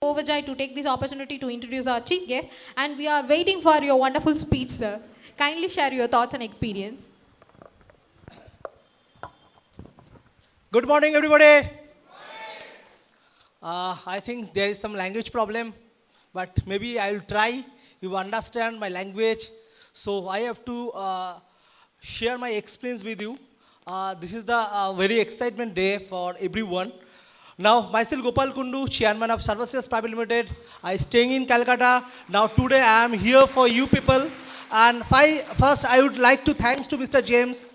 Overjoyed to take this opportunity to introduce our chief guest, and we are waiting for your wonderful speech, sir. Kindly share your thoughts and experience. Good morning, everybody. I think there is some language problem, but maybe I will try. You understand my language, so I have to share my experience with you. This is the very excitement day for everyone. Now, myself Gopal Kundu, chairman of Services Private Limited. I staying in Calcutta. Now, today I am here for you people. And first, I would like to thanks to Mr. James.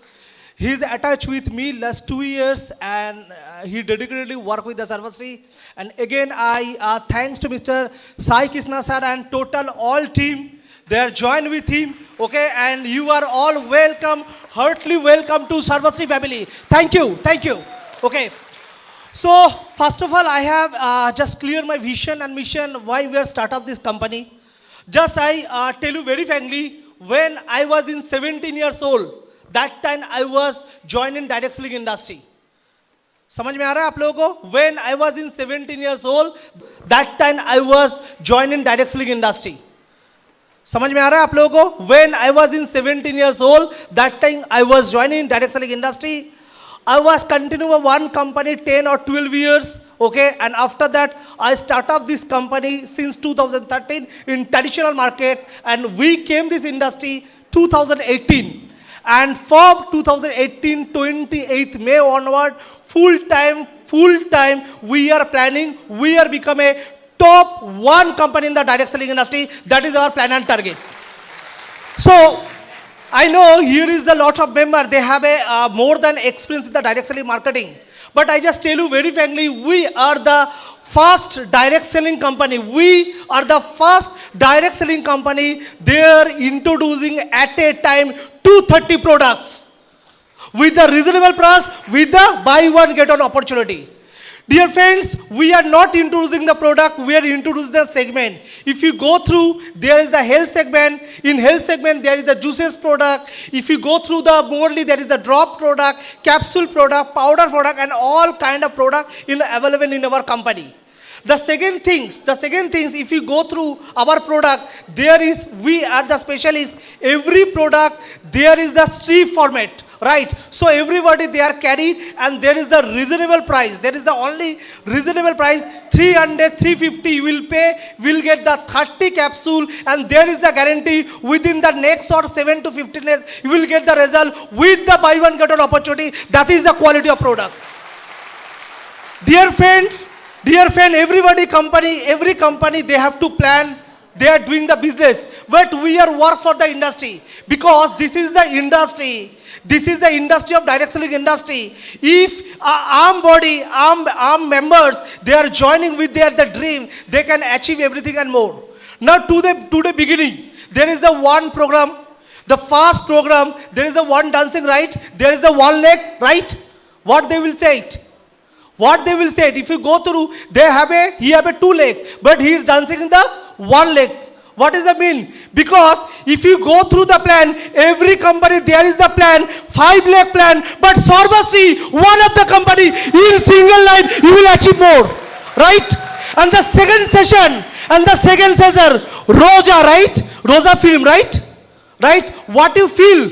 He is attached with me last 2 years, and he dedicatedly work with the Servicery. And again, I thanks to Mr. Sai Krishna sir and total all team. They are joined with him. Okay, and you are all welcome, heartily welcome to Servicery family. Thank you, thank you. Okay. So, first of all, I have just clear my vision and mission why we are start up this company. Just I tell you very frankly, when I was in 17 years old, that time I was joined in direct selling industry. समझ में आ रहा है आप लोगों को? When I was in 17 years old, that time I was joined in direct selling industry. समझ में आ रहा है आप लोगों को? When I was in 17 years old, that time I was joining in direct selling industry. I was continuing one company 10 or 12 years, okay, and after that I start up this company since 2013 in traditional market, and we came this industry 2018, and from 2018 28th May onward, full time we are planning, we are become a top one company in the direct selling industry. That is our plan and target. So I know here is the lot of members, they have a more than experience in the direct selling marketing. But I just tell you very frankly, we are the first direct selling company. We are the first direct selling company. They are introducing at a time 230 products with the reasonable price, with the buy one get one opportunity. Dear friends, we are not introducing the product, we are introducing the segment. If you go through, there is the health segment. In health segment, there is the juices product. If you go through the morely, there is the drop product, capsule product, powder product, and all kind of product available in our company. The second things, if you go through our product, we are the specialists. Every product, there is the strip format. Right, so everybody they are carried, and there is the reasonable price. There is the only reasonable price, 300, 350 you will pay, will get the 30 capsule, and there is the guarantee within the next or 7 to 15 days you will get the result with the buy one get one opportunity. That is the quality of product. Dear friend, every company they have to plan. They are doing the business, but we are work for the industry, because this is the industry. This is the industry of direct selling industry. If arm members, they are joining with the dream, they can achieve everything and more. Now to the beginning, there is the one program, the first program, there is the one dancing, right? There is the one leg, right? What they will say it? What they will say it? If you go through, he have a two leg, but he is dancing in the one leg. What does that mean? Because if you go through the plan, every company there is the plan, 5 leg plan, but Servicery, one of the company, in single line, you will achieve more. Right? And the second session, Roja, right? Roja film, right? Right? What you feel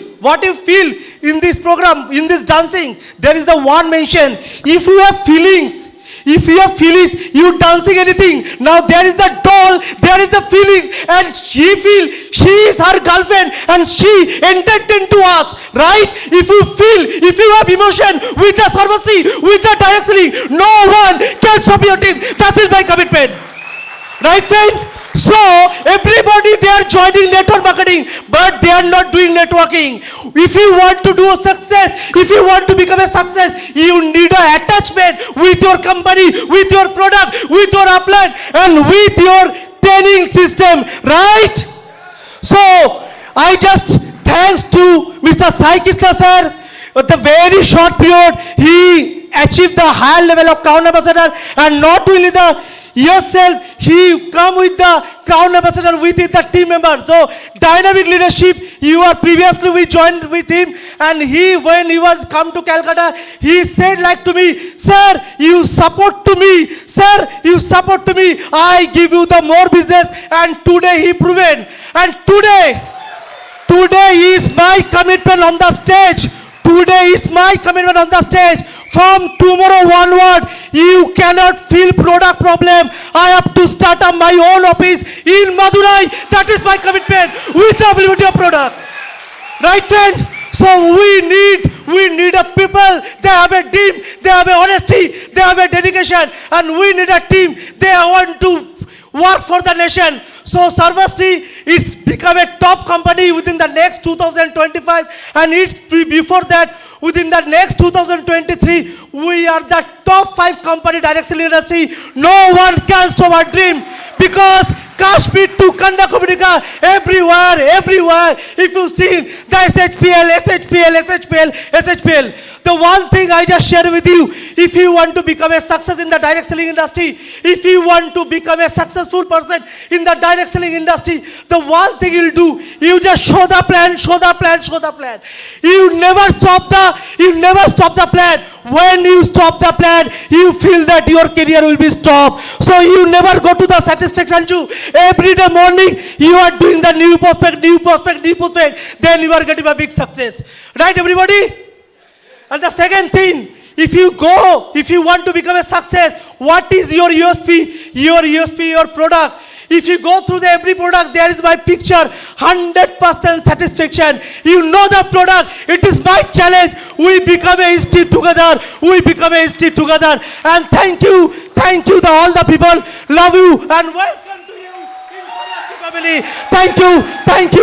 in this program, in this dancing, there is the one mention. If you have feelings, you dancing anything. Now there is the doll, there is the feeling, and she is her girlfriend, and she entertained to us, right? If you have emotion with the Servicery, with the direct selling, no one can stop your team. That is my commitment. Right, friend? So, everybody they are joining network marketing, but they are not doing networking. If you want to do a success, if you want to become a success, you need an attachment with your company, with your product, with your upline, and with your training system, right? So, I just thanks to Mr. Sai Krishna sir, with a very short period, he achieved the higher level of Crown Ambassador, and not only the yourself, he come with the Crown Ambassador with the team members. So dynamic leadership, You are previously we joined with him, and he, when he was come to Calcutta, he said like to me, sir, you support to me, sir, you support to me, I give you the more business, and today he proven, and today is my commitment on the stage. Today is my commitment on the stage. From tomorrow onward, you cannot feel product problem. I have to start up my own office in Madurai. That is my commitment with the availability of product. Right, friend? So we need a people. They have a team. They have a honesty. They have a dedication, and we need a team. They want to work for the nation. So Sarvasri, it's become a top company within the next 2025, and it's before that, within the next 2023, we are the top 5 company direct selling industry. No one can stop our dream, because Kashmir to Kanyakumari, everywhere, if you see the SHPL. The one thing I just share with you, if you want to become a success in the direct selling industry, if you want to become a successful person in the direct selling industry, the one thing you'll do, you just show the plan. You never stop the plan. When you stop the plan, you feel that your career will be stopped. So you never go to the satisfaction too. Every day morning, you are doing the new prospect. Then you are getting a big success. Right, everybody? And the second thing, if you want to become a success, what is your USP? Your product. If you go through every product, there is my picture, 100% satisfaction. You know the product. It is my challenge. We become a history together. And thank you to all the people. Love you and welcome to you in family. Thank you. I love you.